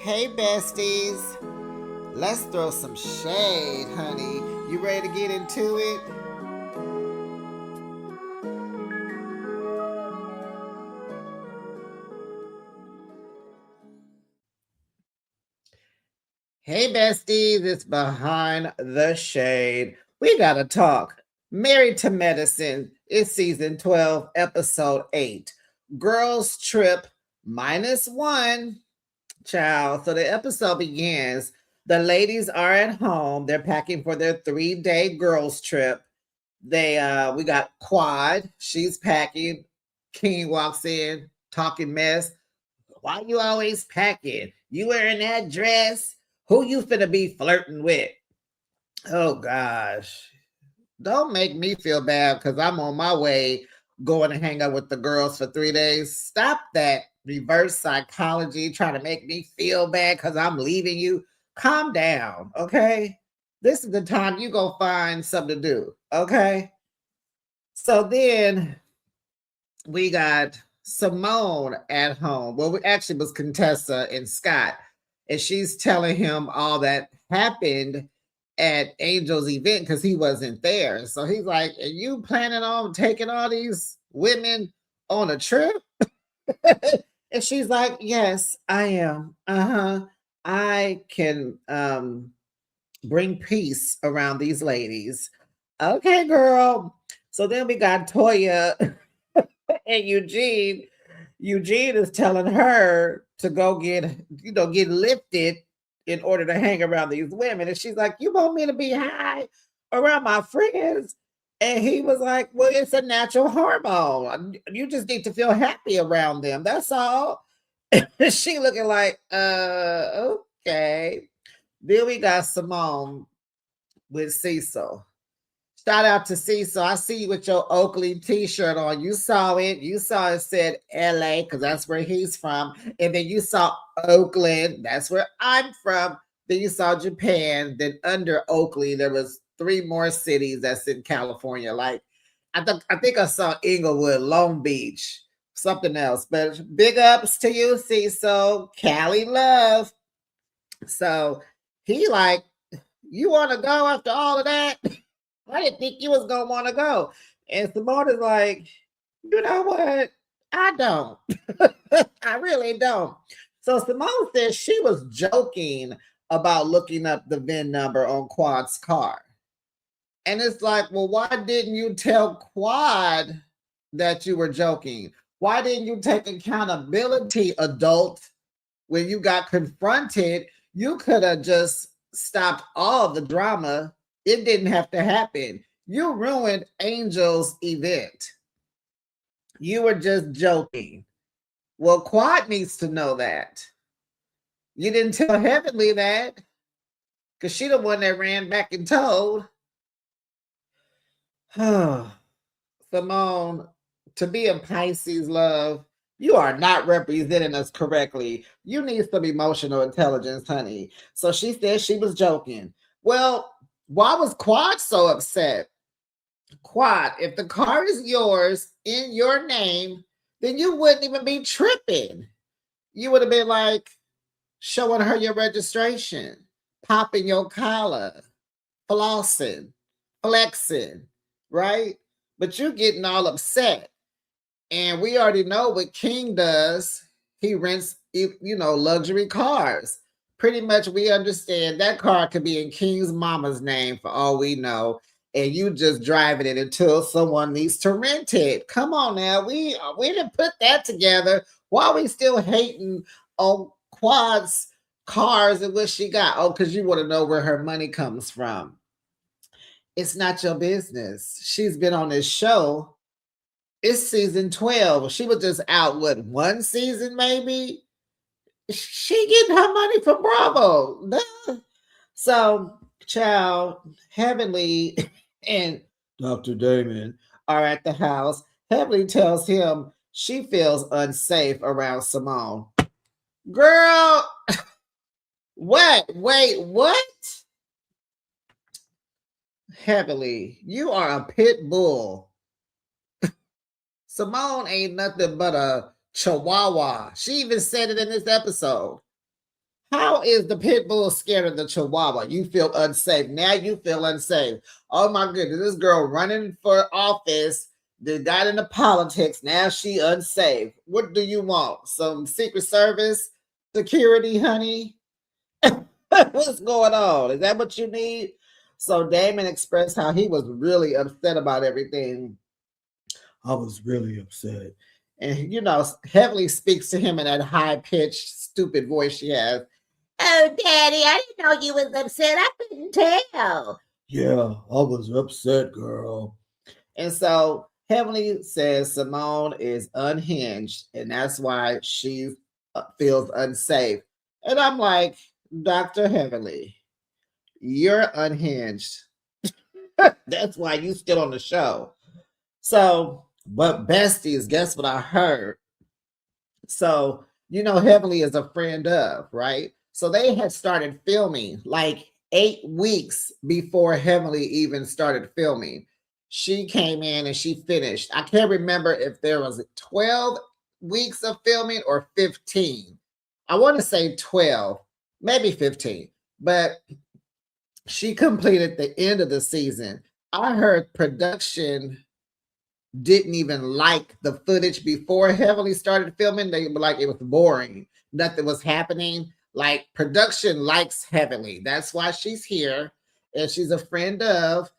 Hey besties, let's throw some shade, honey. You ready to get into it? Hey besties, it's Behind the Shade. We gotta talk. Married to Medicine is season 12, episode 8. Girls Trip -1. Child. So the episode begins. The ladies are at home. They're packing for their 3-day girls trip. We got Quad. She's packing. King walks in, talking mess. Why you always packing? You wearing that dress? Who you finna be flirting with? Oh gosh. Don't make me feel bad because I'm on my way going to hang out with the girls for 3 days. Stop that reverse psychology trying to make me feel bad because I'm leaving you. Calm down, okay? This is the time you go find something to do, okay? So then we got Simone at home. Well, we actually was Contessa and Scott, and she's telling him all that happened at Angel's event because he wasn't there. So he's like, "Are you planning on taking all these women on a trip?" And she's like, "Yes, I am. Uh-huh. I can bring peace around these ladies." Okay, girl. So then we got Toya and Eugene. Eugene is telling her to go get lifted in order to hang around these women. And she's like, "You want me to be high around my friends?" And he was like, "Well, it's a natural hormone. You just need to feel happy around them. That's all." She looking like, okay. Then we got Simone with Cecil. Shout out to Cecil. I see you with your Oakley t-shirt on. You saw it. You saw it said LA because that's where he's from. And then you saw Oakland. That's where I'm from. Then you saw Japan. Then under Oakley, there was 3 more cities that's in California. Like I think I saw Inglewood, Long Beach, something else. But big ups to you, Cecil. Cali love. So he like, you want to go after all of that? I didn't think you was gonna want to go. And Simone is like, you know what? I don't. I really don't. So Simone says she was joking about looking up the VIN number on Quad's car. And it's like, well, why didn't you tell Quad that you were joking? Why didn't you take accountability, adult, when you got confronted? You could have just stopped all the drama. It didn't have to happen. You ruined Angel's event. You were just joking. Well, Quad needs to know that. You didn't tell Heavenly that because she the one that ran back and told. Simone, to be a Pisces, love, you are not representing us correctly. You need some emotional intelligence, honey. So she said she was joking. Well, why was Quad so upset? Quad, if the car is yours in your name, then you wouldn't even be tripping. You would have been like showing her your registration, popping your collar, flossing, flexing, right? But you're getting all upset. And we already know what King does. He rents, luxury cars. Pretty much we understand that car could be in King's mama's name for all we know. And you just driving it until someone needs to rent it. Come on now. We didn't put that together. Why are we still hating on Quad's cars and what she got? Oh, because you want to know where her money comes from. It's not your business. She's been on this show. It's season 12. She was just out, what, 1 season maybe? She getting her money from Bravo. Duh. So, child, Heavenly and Dr. Damon are at the house. Heavenly tells him she feels unsafe around Simone. Girl, what? Wait, what? Heavenly, you are a pit bull. Simone ain't nothing but a chihuahua. She even said it in this episode. How is the pit bull scared of the chihuahua? You feel unsafe. Now you feel unsafe. Oh my goodness, this girl running for office, they got into politics. Now she unsafe. What do you want? Some Secret Service security, honey? What's going on? Is that what you need? So Damon expressed how he was really upset about everything. I was really upset. And Heavenly speaks to him in that high-pitched, stupid voice she has. Oh, Daddy, I didn't know you was upset. I couldn't tell. Yeah, I was upset, girl. And so Heavenly says Simone is unhinged, and that's why she feels unsafe. And I'm like, Dr. Heavenly, you're unhinged. That's why you still on the show. So, but besties, guess what I heard? So, Heavenly is a friend of, right? So they had started filming like 8 weeks before Heavenly even started filming. She came in and she finished. I can't remember if there was 12 weeks of filming or 15. I want to say 12, maybe 15, but she completed the end of the season. I heard production didn't even like the footage before Heavenly started filming. They were like, it was boring. Nothing was happening. Like, production likes Heavenly. That's why she's here. And she's a friend of,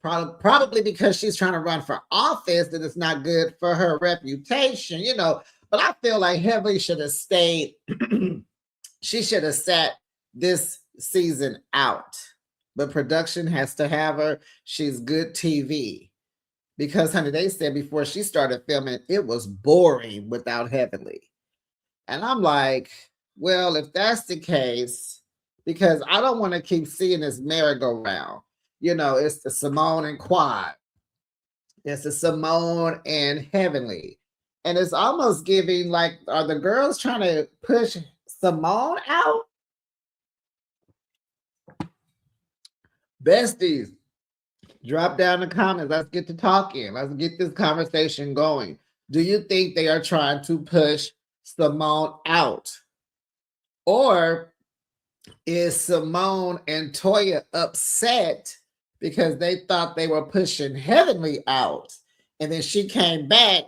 probably because she's trying to run for office, and it's not good for her reputation, But I feel like Heavenly should have stayed. She should have sat this season out. But production has to have her. She's good TV. Because, honey, they said before she started filming, it was boring without Heavenly. And I'm like, well, if that's the case, because I don't want to keep seeing this merry-go-round. It's the Simone and Quad. It's the Simone and Heavenly. And it's almost giving like, are the girls trying to push Simone out? Besties, drop down in the comments. Let's get to talking. Let's get this conversation going. Do you think they are trying to push Simone out? Or is Simone and Toya upset because they thought they were pushing Heavenly out? And then she came back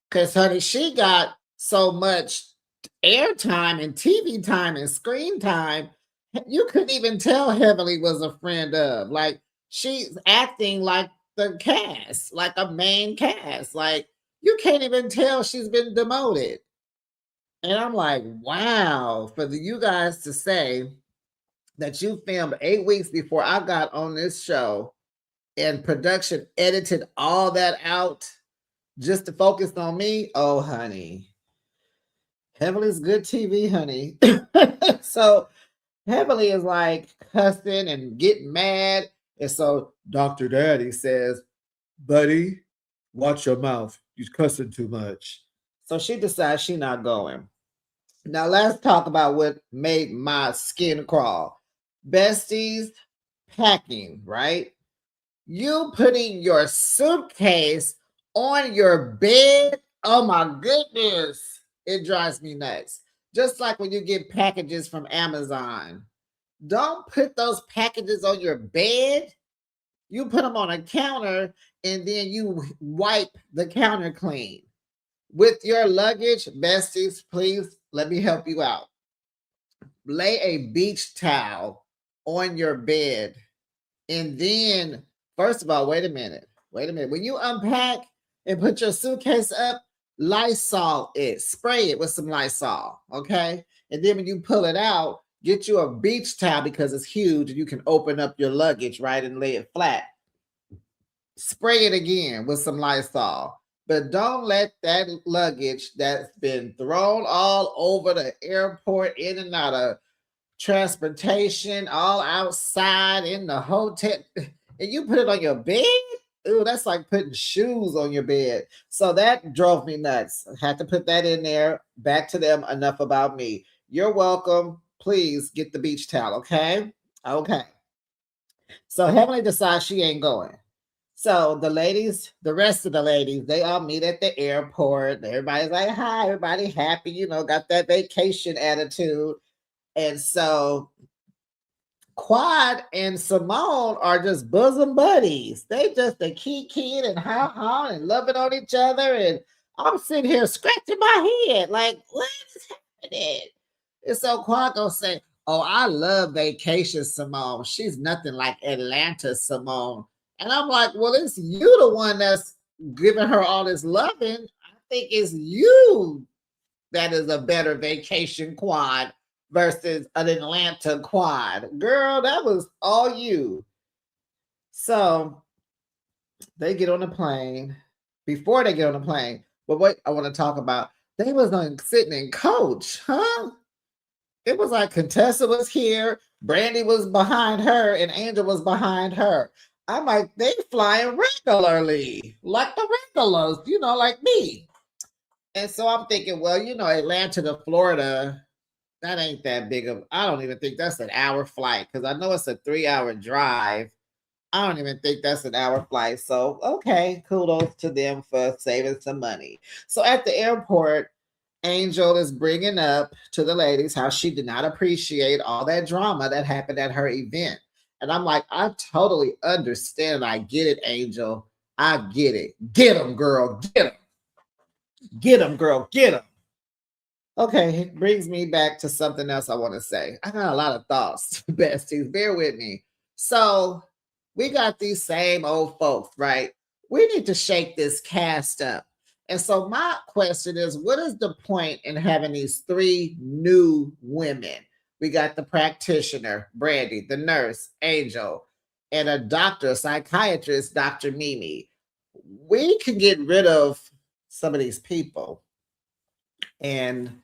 because, honey, she got so much airtime and TV time and screen time. You couldn't even tell Heavenly was a friend of. Like, she's acting like the cast, like a main cast. Like, you can't even tell she's been demoted. And I'm like, wow, for you guys to say that you filmed 8 weeks before I got on this show and production edited all that out just to focus on me. Oh, honey. Heavenly's good TV, honey. So Heavenly is like cussing and getting mad. And so Dr. Daddy says, buddy, watch your mouth. You're cussing too much. So she decides she's not going. Now let's talk about what made my skin crawl. Besties, packing, right? You putting your suitcase on your bed. Oh my goodness. It drives me nuts. Just like when you get packages from Amazon. Don't put those packages on your bed. You put them on a counter and then you wipe the counter clean. With your luggage, besties, please let me help you out. Lay a beach towel on your bed. And then, first of all, wait a minute. When you unpack and put your suitcase up, Lysol it. Spray it with some Lysol, okay? And then when you pull it out, get you a beach towel because it's huge and you can open up your luggage, right, and lay it flat. Spray it again with some Lysol. But don't let that luggage that's been thrown all over the airport, in and out of transportation, all outside in the hotel, and you put it on your bed. Ooh, that's like putting shoes on your bed. So that drove me nuts. I had to put that in there. Back to them. Enough about me. You're welcome. Please get the beach towel, okay? Okay. So Heavenly decides she ain't going. So the rest of the ladies, they all meet at the airport. Everybody's like, hi, everybody happy, got that vacation attitude. And so Quad and Simone are just bosom buddies. They keying and ha and loving on each other. And I'm sitting here scratching my head like, what is happening? And so Quad gonna say, "Oh, I love Vacation Simone. She's nothing like Atlanta Simone." And I'm like, "Well, it's you the one that's giving her all this loving. I think it's you that is a better vacation quad versus an Atlanta quad. Girl, that was all you." So they get on the plane. Before they get on the plane, but what I want to talk about, they was on sitting in coach, huh? It was like Contessa was here, Brandy was behind her, and Angel was behind her. I'm like, they flying regularly, like the regulars, like me. And so I'm thinking, well, Atlanta to Florida, that ain't that big of, I don't even think that's an hour flight because I know it's a 3-hour drive. I don't even think that's an hour flight. So, okay, kudos to them for saving some money. So at the airport, Angel is bringing up to the ladies how she did not appreciate all that drama that happened at her event. And I'm like, I totally understand. I get it, Angel. I get it. Get them, girl. Get them. Get them, girl. Get them. Okay, it brings me back to something else I want to say. I got a lot of thoughts, besties. Bear with me. So, we got these same old folks, right? We need to shake this cast up. And so, my question is, what is the point in having these 3 new women? We got the practitioner, Brandy, the nurse, Angel, and a doctor, a psychiatrist, Dr. Mimi. We can get rid of some of these people. And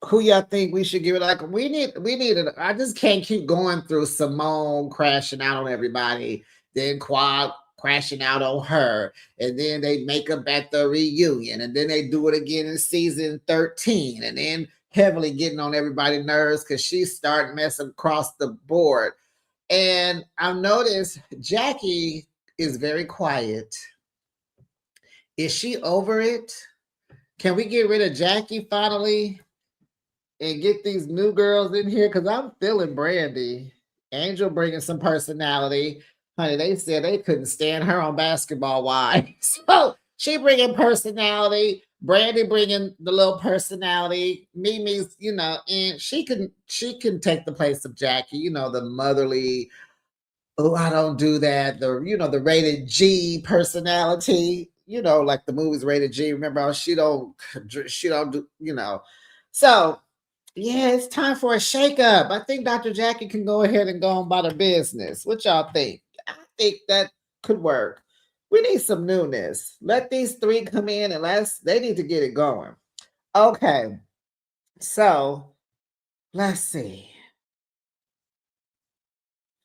who y'all think we should give it? Like we need it. I just can't keep going through Simone crashing out on everybody, then Quad crashing out on her, and then they make up at the reunion, and then they do it again in season 13, and then heavily getting on everybody's nerves because she started messing across the board. And I've noticed Jackie is very quiet. Is she over it? Can we get rid of Jackie finally and get these new girls in here? Because I'm feeling Brandy. Angel bringing some personality. Honey, they said they couldn't stand her on Basketball Wives. So she bringing personality. Brandy bringing the little personality. Mimi's, and she can take the place of Jackie. The motherly. Oh, I don't do that. The rated G personality. Like the movie's rated G. Remember, she don't do. So yeah, it's time for a shakeup. I think Dr. Jackie can go ahead and go on about her business. What y'all think? I think that could work. We need some newness. Let these 3 come in and they need to get it going. Okay. So let's see.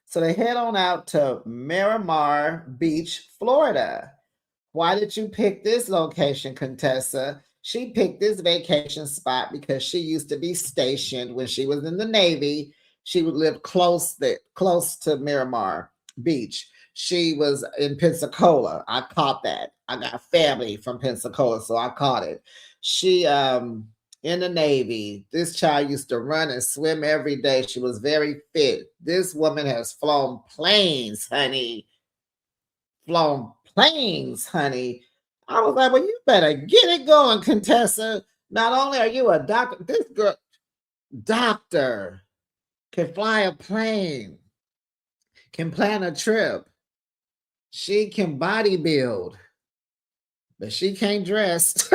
So they head on out to Miramar Beach, Florida. Why did you pick this location, Contessa? She picked this vacation spot because she used to be stationed when she was in the Navy. She would live close to Miramar Beach. She was in Pensacola. I caught that. I got family from Pensacola, so I caught it. She in the Navy. This child used to run and swim every day. She was very fit. This woman has flown planes, honey. Flown planes, honey. I was like, well, you better get it going, Contessa. Not only are you a doctor, this girl, doctor, can fly a plane, can plan a trip. She can bodybuild, but she can't dress.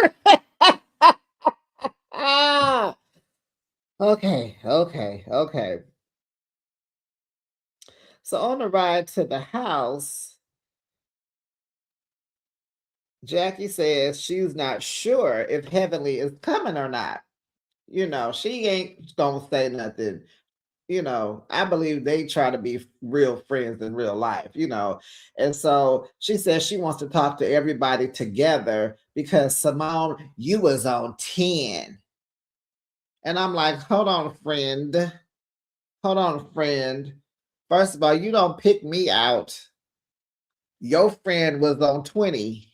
Okay. So on the ride to the house, Jackie says she's not sure if Heavenly is coming or not. She ain't gonna say nothing. I believe they try to be real friends in real life, And so she says she wants to talk to everybody together because Simone, you was on 10. And I'm like, hold on, friend. Hold on, friend. First of all, you don't pick me out. Your friend was on 20.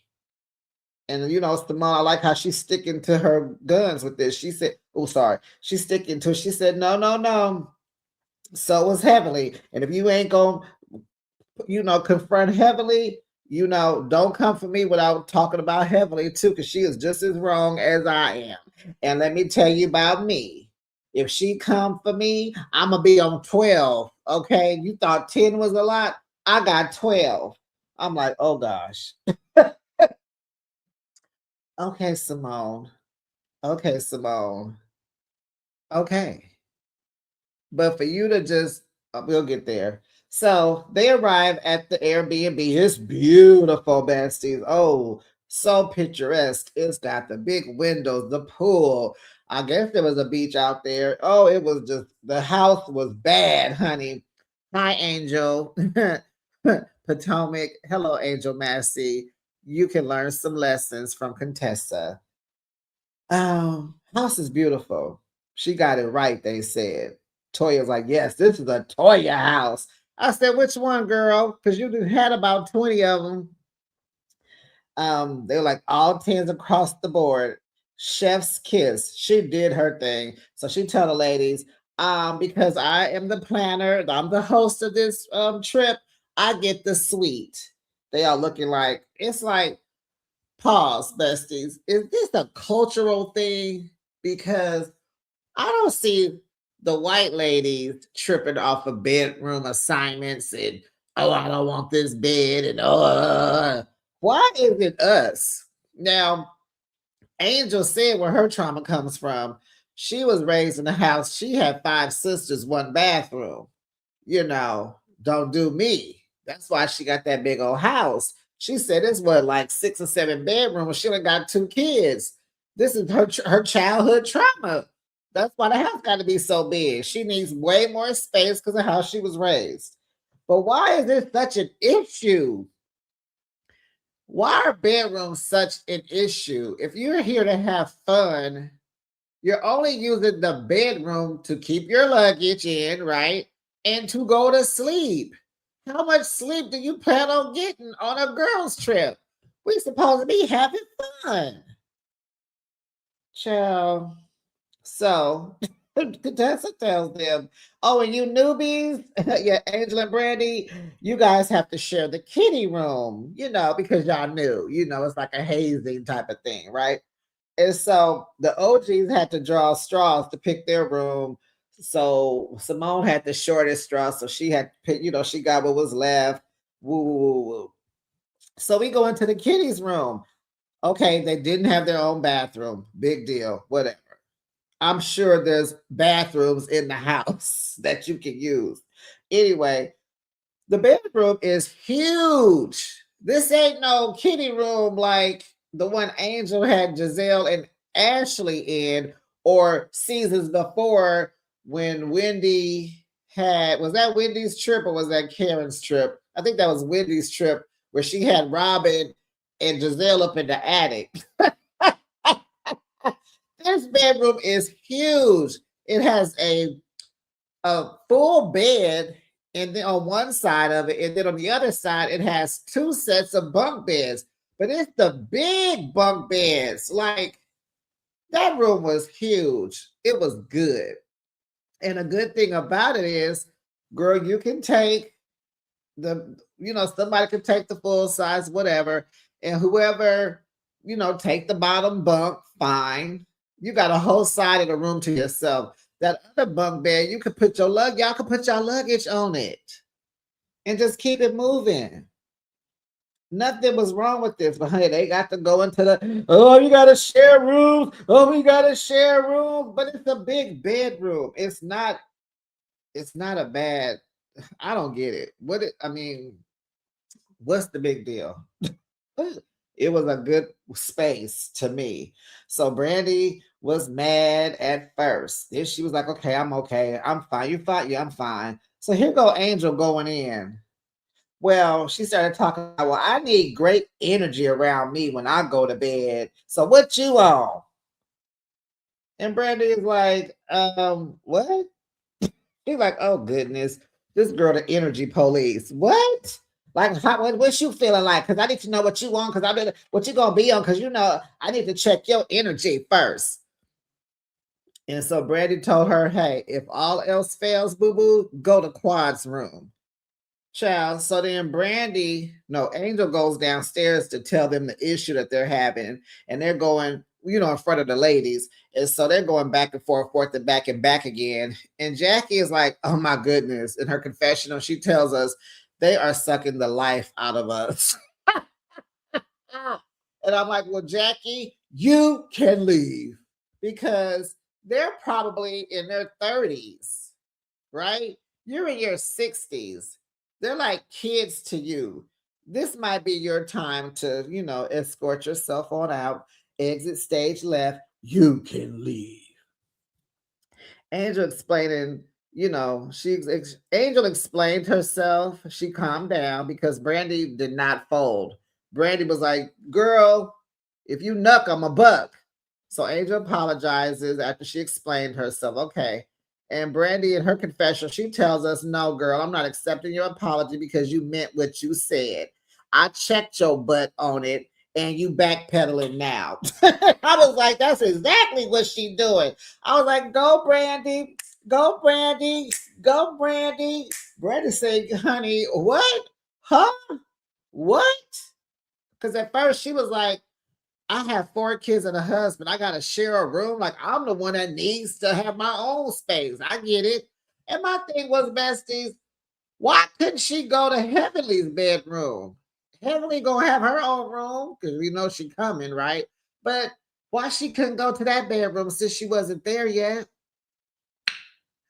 And Simone, I like how she's sticking to her guns with this. She said, Oh, sorry. She's sticking to it. She said, no, no, no. So was Heavenly. And if you ain't going to, confront Heavenly, don't come for me without talking about Heavenly too, because she is just as wrong as I am. And let me tell you about me. If she come for me, I'm going to be on 12. Okay. You thought 10 was a lot. I got 12. I'm like, oh gosh. Okay, Simone. Okay, Simone. Okay. But for you to just, we'll get there. So they arrive at the Airbnb. It's beautiful, besties. Oh, so picturesque. It's got the big windows, the pool. I guess there was a beach out there. Oh, it was just, the house was bad, honey. Hi, Angel. Potomac. Hello, Angel Massey. You can learn some lessons from Contessa. House is beautiful. She got it right, they said. Toya's like, yes, this is a Toya house. I said, which one, girl? Because you had about 20 of them. They were like all 10s across the board. Chef's kiss. She did her thing. So she told the ladies, because I am the planner, I'm the host of this trip, I get the suite. They are looking like, it's like, pause, besties. Is this a cultural thing? Because I don't see the white ladies tripping off of bedroom assignments and, oh, I don't want this bed, and why is it us? Now, Angel said where her trauma comes from. She was raised in a house. She had 5 sisters, 1 bathroom. Don't do me. That's why she got that big old house. She said it's what, like 6 or 7 bedrooms. She only got 2 kids. This is her childhood trauma. That's why the house got to be so big. She needs way more space because of how she was raised. But why is this such an issue? Why are bedrooms such an issue? If you're here to have fun, you're only using the bedroom to keep your luggage in, right? And to go to sleep. How much sleep do you plan on getting on a girls' trip? We're supposed to be having fun. Child. So Contessa tells them, oh, and you newbies, yeah, Angela and Brandy, you guys have to share the kitty room, because y'all new, it's like a hazing type of thing, right? And so the OGs had to draw straws to pick their room. So Simone had the shortest straw, so she had to pick, she got what was left. Woo, woo, woo. So we go into the kiddies' room. Okay, they didn't have their own bathroom. Big deal, whatever. I'm sure there's bathrooms in the house that you can use. Anyway, the bedroom is huge. This ain't no kiddie room like the one Angel had Giselle and Ashley in, or seasons before when Wendy was that Wendy's trip or was that Karen's trip? I think that was Wendy's trip where she had Robin and Giselle up in the attic. This bedroom is huge. It has a full bed, and then on one side of it, and then on the other side, it has 2 sets of bunk beds. But it's the big bunk beds. Like, that room was huge. It was good. And a good thing about it is, girl, you can take somebody can take the full size, whatever, and whoever, take the bottom bunk, fine. You got a whole side of the room to yourself. That other bunk bed, you could put y'all could put your luggage on it and just keep it moving. Nothing was wrong with this, but honey, they got to go into you got to share rooms. Oh, we got to share rooms, but it's a big bedroom. It's not a bad, I don't get it. What's the big deal? It was a good space to me. So Brandy was mad at first. Then she was like, okay, I'm okay. I'm fine. You fine? Yeah, I'm fine. So here go Angel going in. Well, she started talking about, well, I need great energy around me when I go to bed. So what you on? And Brandy is like, what? He's like, oh goodness, this girl, the energy police. What? Like, what's you feeling like? Because I need to know what you want. Because what you gonna be on? Because I need to check your energy first. And so Brandy told her, hey, if all else fails, boo boo, go to Quad's room. Child. So then Brandy, no, Angel goes downstairs to tell them the issue that they're having. And they're going, in front of the ladies. And so they're going back and forth and back again. And Jackie is like, oh my goodness. In her confessional, she tells us they are sucking the life out of us. And I'm like, well, Jackie, you can leave because they're probably in their 30s, right? You're in your 60s. They're like kids to you. This might be your time to, escort yourself on out, exit stage left. You can leave. Angel explaining, Angel explained herself. She calmed down because Brandy did not fold. Brandy was like, girl, if you nuck, I'm a buck. So Angel apologizes after she explained herself. Okay. And Brandy, in her confession, she tells us, no, girl, I'm not accepting your apology because you meant what you said. I checked your butt on it and you backpedaling now. I was like, that's exactly what she doing. I was like, go, Brandy. Go, Brandy. Go, Brandy. Brandy said, honey, what? Huh? What? Because at first she was like, I have 4 kids and a husband. I got to share a room. Like, I'm the one that needs to have my own space. I get it. And my thing was, besties, why couldn't she go to Heavenly's bedroom? Heavenly gonna have her own room because we know she coming, right? But why she couldn't go to that bedroom since she wasn't there yet?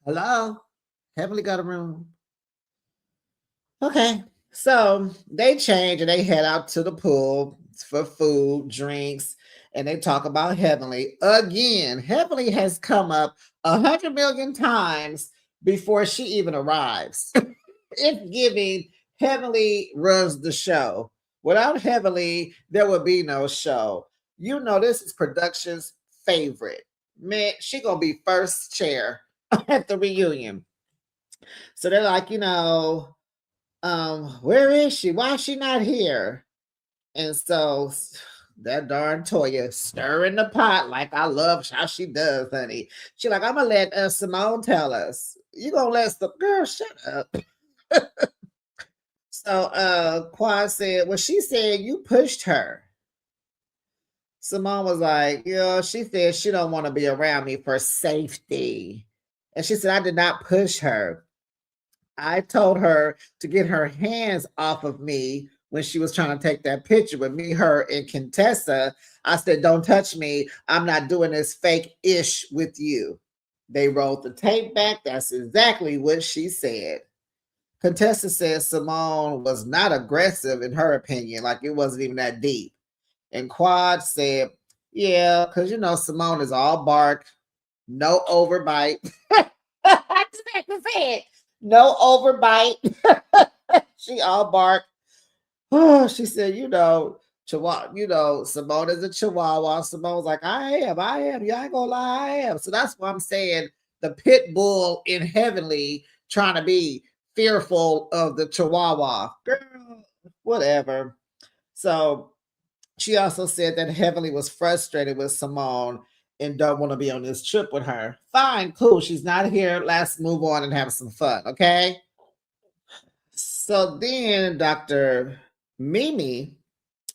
Hello? Heavenly got a room. Okay. So they change and they head out to the pool for food, drinks, and they talk about Heavenly. Again, Heavenly has come up 100 million times before she even arrives. It's giving Heavenly runs the show. Without Heavenly, there would be no show. This is production's favorite. Man, she gonna be first chair at the reunion. So they're like, where is she? Why is she not here? And so that darn Toya stirring the pot like I love how she does, honey. She like, I'm gonna let Simone tell us. You gonna let the girl shut up. So Quad said, well, she said you pushed her. Simone was like, she said she don't want to be around me for safety. And she said, I did not push her. I told her to get her hands off of me when she was trying to take that picture with me, her, and Contessa. I said, don't touch me. I'm not doing this fake-ish with you. They rolled the tape back. That's exactly what she said. Contessa says Simone was not aggressive in her opinion, like it wasn't even that deep. And Quad said, yeah, because Simone is all bark, no overbite. I just had to say it. No overbite. She all bark. Oh, she said, Chihuahua, Simone is a Chihuahua. Simone's like, I am. You ain't gonna lie, I am. So that's why I'm saying the pit bull in Heavenly trying to be fearful of the Chihuahua. Girl, whatever. So she also said that Heavenly was frustrated with Simone and don't want to be on this trip with her. Fine, cool. She's not here. Let's move on and have some fun, okay? So then Dr. Mimi,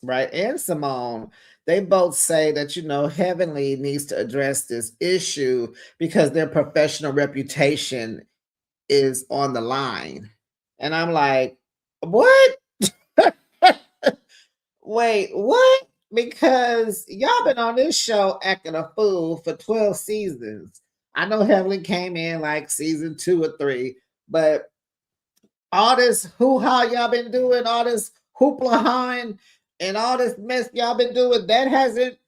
right, and Simone, they both say that, Heavenly needs to address this issue because their professional reputation is on the line. And I'm like, what? Wait, what? Because y'all been on this show acting a fool for 12 seasons. I know Heavenly came in like season 2 or 3, but all this hoo-ha y'all been doing, all this hoopla and all this mess y'all been doing, that hasn't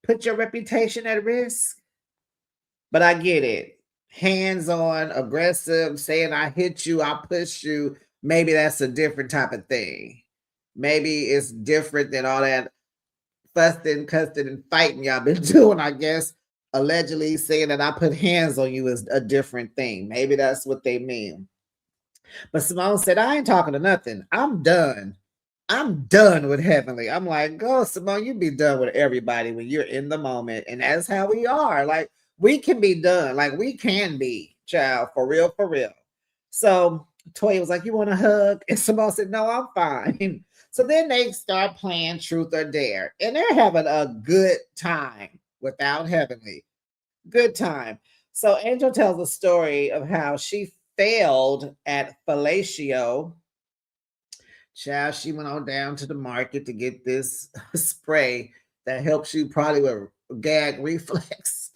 put your reputation at risk. But I get it. Hands-on, aggressive, saying I hit you, I push you. Maybe that's a different type of thing. Maybe it's different than all that fussing, cussing, and fighting y'all been doing, I guess. Allegedly saying that I put hands on you is a different thing. Maybe that's what they mean. But Simone said, I ain't talking to nothing. I'm done. I'm done with Heavenly. I'm like, go, Simone, you be done with everybody when you're in the moment. And that's how we are. Like, we can be done. Like, we can be, child, for real, for real. So Toya was like, you want a hug? And Simone said, no, I'm fine. So then they start playing Truth or Dare. And they're having a good time without Heavenly. Good time. So Angel tells a story of how she failed at fellatio. Child, she went on down to the market to get this spray that helps you probably with gag reflex.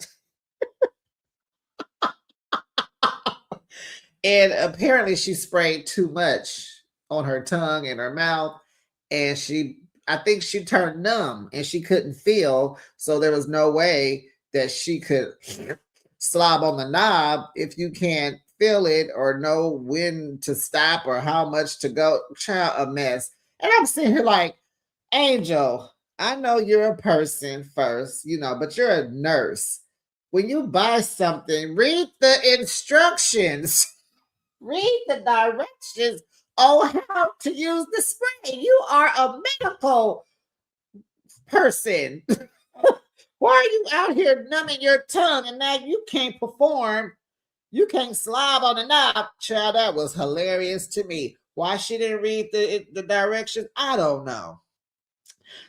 And apparently she sprayed too much on her tongue and her mouth. And I think she turned numb and she couldn't feel. So there was no way that she could slob on the knob if you can't feel it or know when to stop or how much to go. Child, a mess. And I'm sitting here like, Angel, I know you're a person first, but you're a nurse. When you buy something, read the instructions, read the directions on how to use the spray. You are a medical person. Why are you out here numbing your tongue and now you can't perform? You can't slob on the knob. Child, that was hilarious to me. Why she didn't read the directions, I don't know.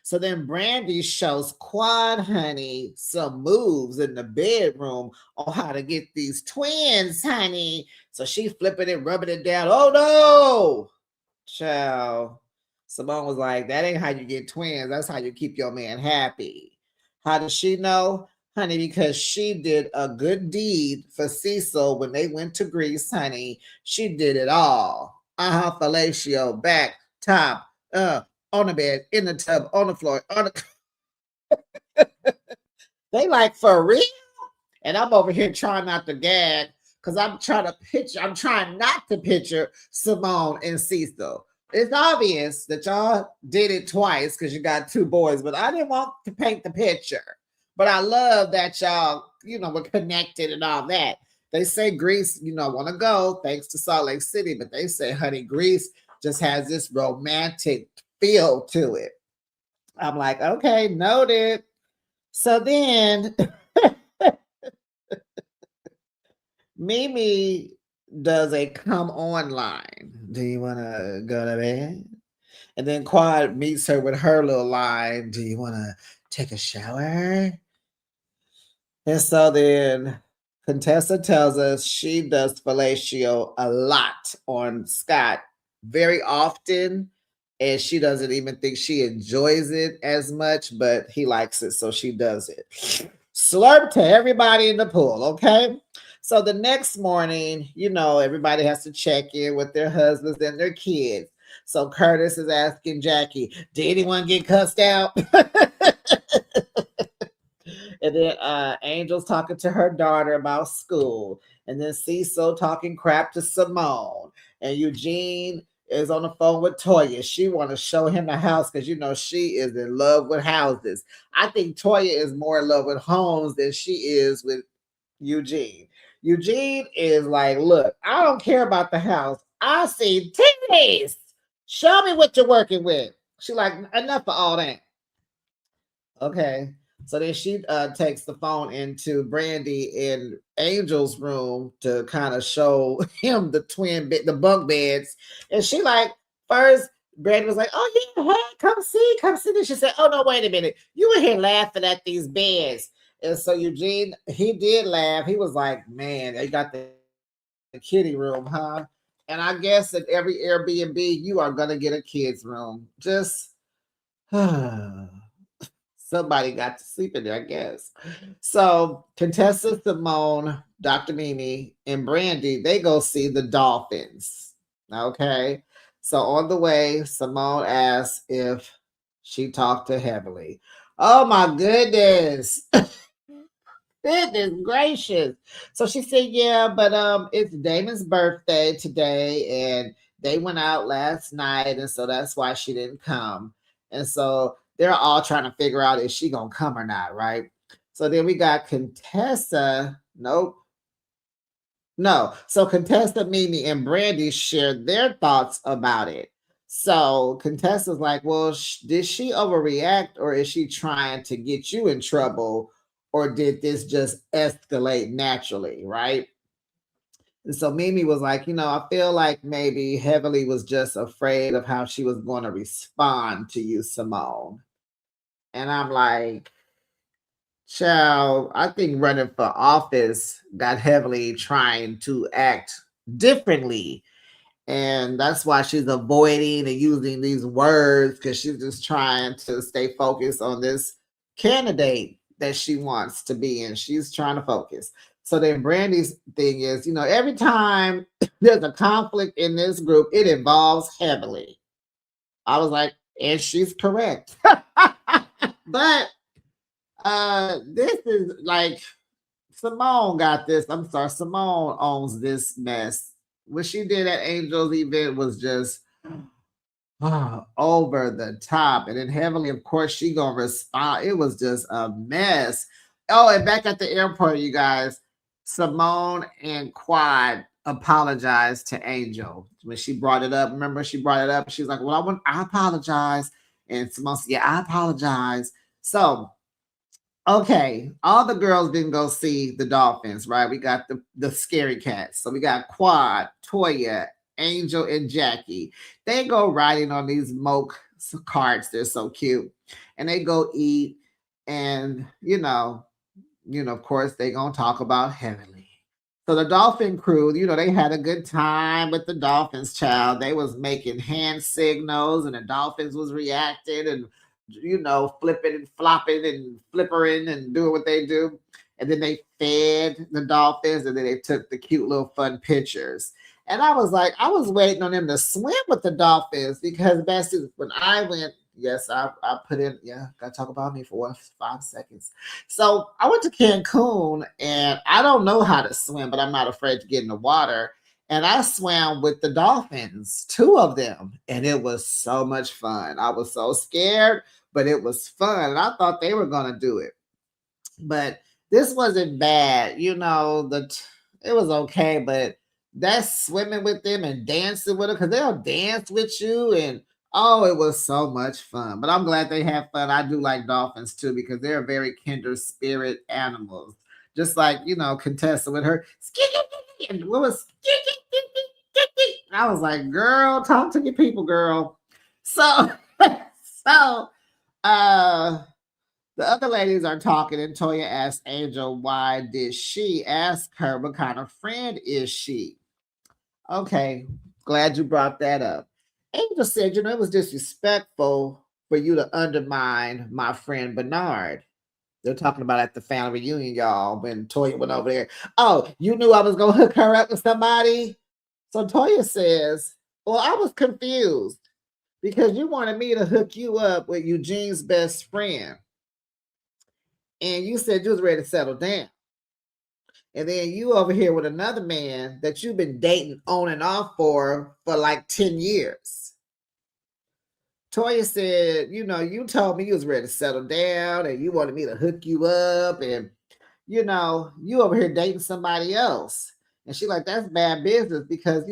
So then Brandy shows Quad Honey some moves in the bedroom on how to get these twins, honey. So she flipping it, rubbing it down. Oh no, child. Simone was like, that ain't how you get twins. That's how you keep your man happy. How does she know? Honey, because she did a good deed for Cecil when they went to Greece, honey. She did it all. Fellatio, back, top, on the bed, in the tub, on the floor, on the they like for real. And I'm over here trying not to gag because I'm trying not to picture Simone and Cecil. It's obvious that y'all did it twice because you got two boys, but I didn't want to paint the picture. But I love that y'all, were connected and all that. They say Greece, want to go thanks to Salt Lake City, but they say, honey, Greece just has this romantic feel to it. I'm like, okay, noted. So then Mimi does a come on line. Do you want to go to bed? And then Quad meets her with her little line. Do you want to take a shower? And so then Contessa tells us she does fellatio a lot on Scott very often. And she doesn't even think she enjoys it as much, but he likes it, so she does it. Slurp to everybody in the pool, okay? So the next morning, everybody has to check in with their husbands and their kids. So Curtis is asking Jackie, did anyone get cussed out? And then Angel's talking to her daughter about school. And then Cecil talking crap to Simone. And Eugene is on the phone with Toya. She want to show him the house because, she is in love with houses. I think Toya is more in love with homes than she is with Eugene. Eugene is like, look, I don't care about the house. I see titties. Show me what you're working with. She like, enough of all that. Okay. So then she takes the phone into Brandy in Angel's room to kind of show him the bunk beds. And she like, first, Brandy was like, oh yeah, hey, come see. And she said, oh no, wait a minute. You were here laughing at these beds. And so Eugene, he did laugh. He was like, man, they got the kiddie room, huh? And I guess at every Airbnb, you are going to get a kid's room. Just... somebody got to sleep in there, I guess. So Contessa, Simone, Dr. Mimi, and Brandy, they go see the dolphins. Okay. So on the way, Simone asks if she talked to Heavenly. Oh my goodness. Goodness gracious. So she said, yeah, but it's Damon's birthday today, and they went out last night, and so that's why she didn't come. And so they're all trying to figure out if she gonna come or not, right? So then we got Contessa. Nope. No. So Contessa, Mimi, and Brandy shared their thoughts about it. So Contessa's like, well, did she overreact or is she trying to get you in trouble? Or did this just escalate naturally, right? And so Mimi was like, I feel like maybe Heavenly was just afraid of how she was going to respond to you, Simone. And I'm like, child, I think running for office got Heavenly trying to act differently. And that's why she's avoiding and using these words because she's just trying to stay focused on this candidate that she wants to be in. She's trying to focus. So then Brandy's thing is, every time there's a conflict in this group, it involves Heavenly. I was like, and she's correct. But this is like Simone got this. I'm sorry, Simone owns this mess. What she did at Angel's event was just over the top. And then Heavenly, of course, she gonna respond. It was just a mess. Oh, and back at the airport, you guys, Simone and Quad apologized to Angel when she brought it up. Remember, she brought it up. She was like, "Well, I apologize." And Simone said, "Yeah, I apologize." So okay, all the girls didn't go see the dolphins, right? We got the scary cats. So we got Quad, Toya, Angel, and Jackie. They go riding on these moke carts. They're so cute. And they go eat. And of course, they gonna talk about Heavenly. So the dolphin crew, they had a good time with the dolphins, child. They was making hand signals, and the dolphins was reacting and flipping and flopping and flippering and doing what they do. And then they fed the dolphins, and then they took the cute little fun pictures. And I was like, I was waiting on them to swim with the dolphins because when I went, yes, I put in, gotta talk about me for 5 seconds. So I went to Cancun and I don't know how to swim, but I'm not afraid to get in the water. And I swam with the dolphins, 2 of them, and it was so much fun. I was so scared, but it was fun. And I thought they were going to do it. But this wasn't bad. It was okay, but that's swimming with them and dancing with them because they'll dance with you. And oh, it was so much fun. But I'm glad they had fun. I do like dolphins too because they're very kindred spirit animals. Just like, Contessa with her. And what was I was like, girl, talk to your people, girl. So, so the other ladies are talking, and Toya asked Angel, why did she ask her what kind of friend is she? Okay, glad you brought that up. Angel said, it was disrespectful for you to undermine my friend Bernard. They're talking about at the family reunion, y'all, when Toya went over there. Oh, you knew I was going to hook her up with somebody? So Toya says, well, I was confused because you wanted me to hook you up with Eugene's best friend. And you said you was ready to settle down. And then you over here with another man that you've been dating on and off for like 10 years. Toya said, you told me you was ready to settle down and you wanted me to hook you up and, you over here dating somebody else. And she like, that's bad business because,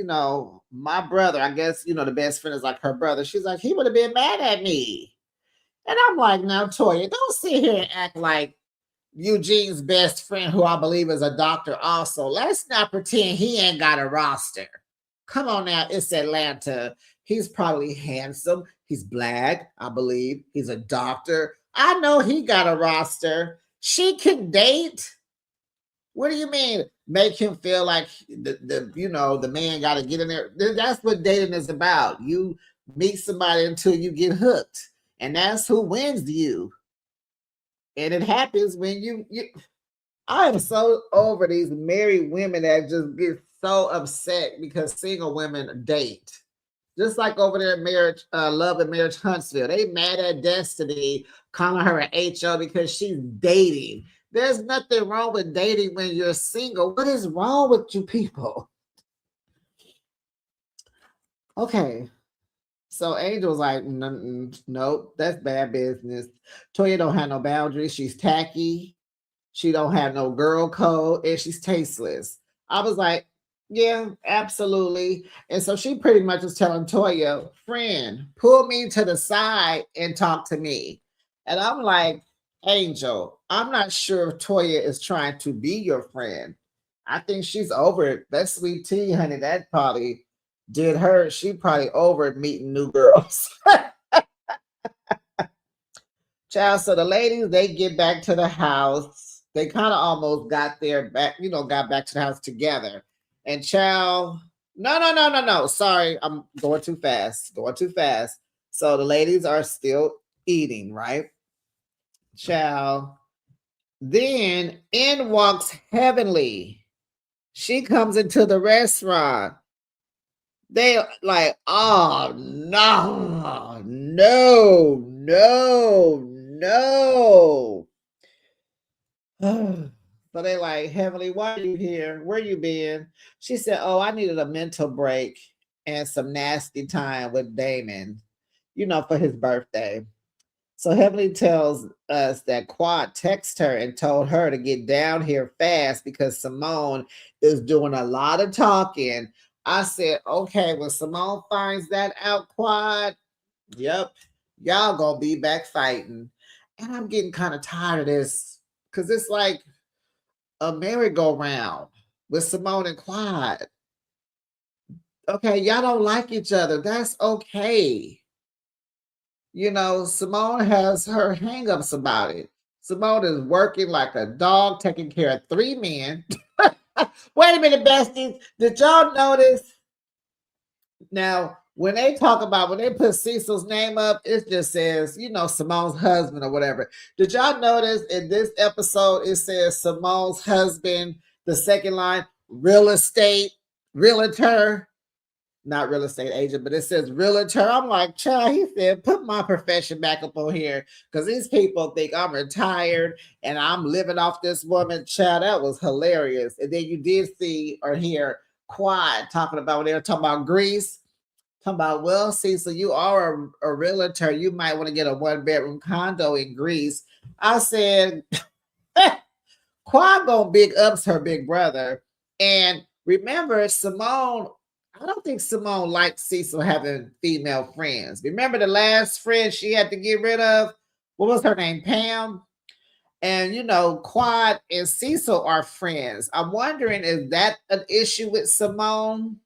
my brother, I guess, the best friend is like her brother. She's like, he would have been mad at me. And I'm like, now, Toya, don't sit here and act like Eugene's best friend, who I believe is a doctor also. Let's not pretend he ain't got a roster. Come on now, it's Atlanta. He's probably handsome. He's black, I believe. He's a doctor. I know he got a roster. She can date. What do you mean? Make him feel like the man got to get in there. That's what dating is about. You meet somebody until you get hooked, and that's who wins you. And it happens when you I am so over these married women that just get so upset because single women date. Just like over there, marriage, Love and Marriage Huntsville. They mad at Destiny, calling her an HO because she's dating. There's nothing wrong with dating when you're single. What is wrong with you people? Okay. So Angel's like, nope, that's bad business. Toya don't have no boundaries. She's tacky. She don't have no girl code, and she's tasteless. I was like, Yeah, absolutely. And so she pretty much was telling Toya, friend, pull me to the side and talk to me. And I'm like, Angel, I'm not sure if Toya is trying to be your friend. I think she's over it. That sweet tea, honey, that probably did her. She probably over meeting new girls. Child, so the ladies, they get back to the house. They kind of almost got there back, got back to the house together. And child, no, no, no, no, no. Sorry, I'm going too fast. Going too fast. So the ladies are still eating, right? Child. Then in walks Heavenly. She comes into the restaurant. They like, oh no, no, no, no. So they like, Heavenly, why are you here? Where you been? She said, oh, I needed a mental break and some nasty time with Damon, for his birthday. So Heavenly tells us that Quad texted her and told her to get down here fast because Simone is doing a lot of talking. I said, okay, when Simone finds that out, Quad, yep, y'all gonna be back fighting. And I'm getting kind of tired of this because it's like a merry-go-round with Simone and Quad. Okay, y'all don't like each other. That's okay. Simone has her hangups about it. Simone is working like a dog, taking care of three men. Wait a minute, besties. Did y'all notice? Now, when they put Cecil's name up, it just says, Simone's husband or whatever. Did y'all notice in this episode, it says Simone's husband, the second line, real estate, realtor, not real estate agent, but it says realtor. I'm like, child, he said, put my profession back up on here because these people think I'm retired and I'm living off this woman. Child, that was hilarious. And then you did see or hear Quad talking about when they were talking about Greece. Talking about, well, see, so you are a realtor. You might want to get a one-bedroom condo in Greece. I said, Quad gonna big ups her big brother. And remember, Simone, I don't think Simone liked Cecil having female friends. Remember the last friend she had to get rid of? What was her name? Pam? And Quad and Cecil are friends. I'm wondering, is that an issue with Simone?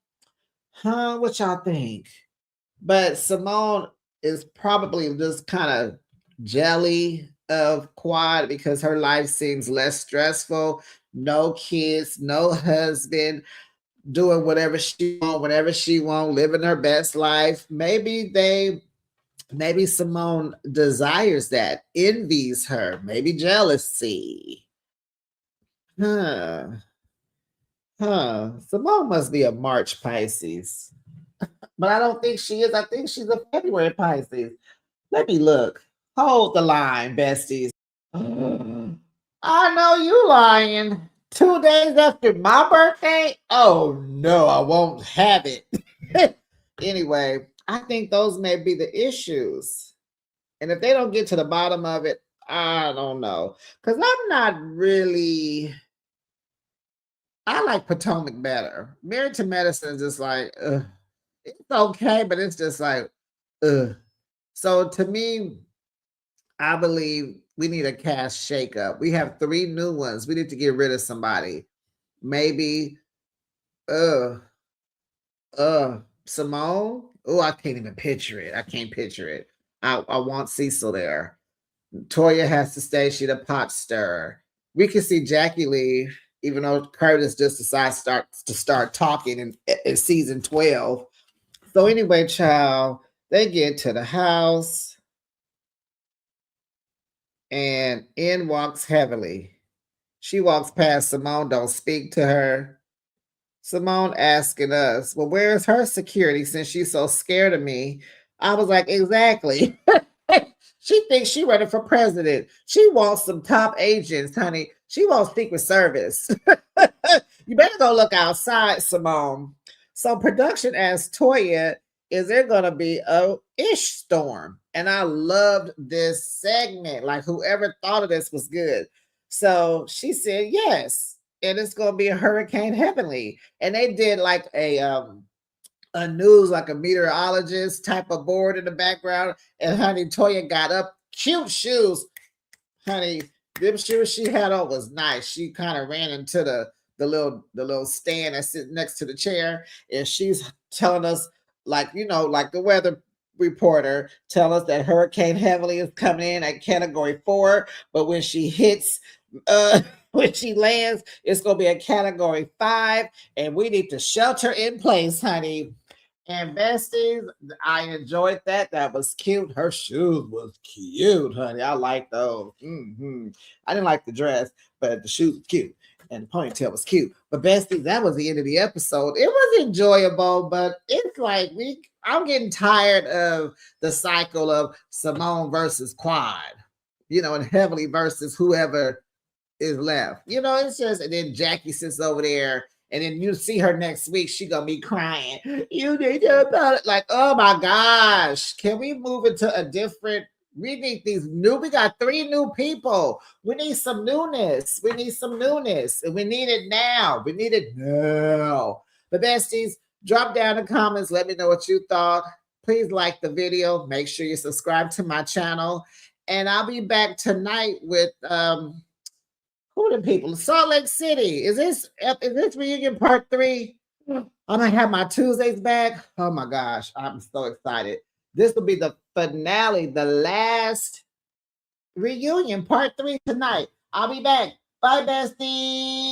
Huh? What y'all think? But Simone is probably just kind of jelly of Quad because her life seems less stressful. No kids, no husband, doing whatever she want, whenever she want, living her best life. Maybe Simone desires that, envies her, maybe jealousy. Huh. Simone must be a March Pisces. But I don't think she is. I think she's a February Pisces. Let me look. Hold the line, besties. I know you lying. 2 days after my birthday? Oh no, I won't have it. Anyway, I think those may be the issues. And if they don't get to the bottom of it, I don't know. Because I'm not really, I like Potomac better. Married to Medicine is just like, it's okay, but it's just like, ugh. So to me, I believe we need a cast shakeup. We have three new ones. We need to get rid of somebody. Maybe, uh, Simone. Oh, I can't even picture it. I can't picture it. I want Cecil there. Toya has to stay. She the pot stirrer. We can see Jackie leave, even though Curtis just decides to start talking in season 12. So anyway, child, they get to the house and in walks Heavenly. She walks past Simone, don't speak to her. Simone asking us, well, where's her security since she's so scared of me? I was like, exactly. She thinks she running for president. She wants some top agents, honey. She wants Secret Service. You better go look outside, Simone. So production asked Toya, is there going to be a ish storm? And I loved this segment. Like whoever thought of this was good. So she said, yes. and it's gonna be a Hurricane Heavenly. And they did like a news, like a meteorologist type of board in the background. And honey, Toya got up, cute shoes. Honey, them shoes she had on was nice. She kind of ran into the little stand that's sitting next to the chair, and she's telling us, like, like the weather reporter tell us that Hurricane Heavily is coming in at category 4, but when she hits when she lands, it's gonna be a category 5, and we need to shelter in place, honey. And besties, I enjoyed that. That was cute. Her shoes was cute, honey. I like those. I didn't like the dress, but the shoes were cute. And the ponytail was cute. But besties, that was the end of the episode. It was enjoyable, but it's like I'm getting tired of the cycle of Simone versus Quad, and Heavily versus whoever is left. It's just, and then Jackie sits over there, and then you see her next week, she gonna be crying. You need to about it. Like, oh my gosh, can we move into a different? We need we got 3 new people. We need some newness. We need some newness. And we need it now. We need it now. But besties, drop down in the comments. Let me know what you thought. Please like the video. Make sure you subscribe to my channel. And I'll be back tonight with who the people? Salt Lake City. Is this reunion part 3? I'm gonna have my Tuesdays back. Oh my gosh, I'm so excited. This will be the finale, the last reunion, part 3 tonight. I'll be back. Bye, besties.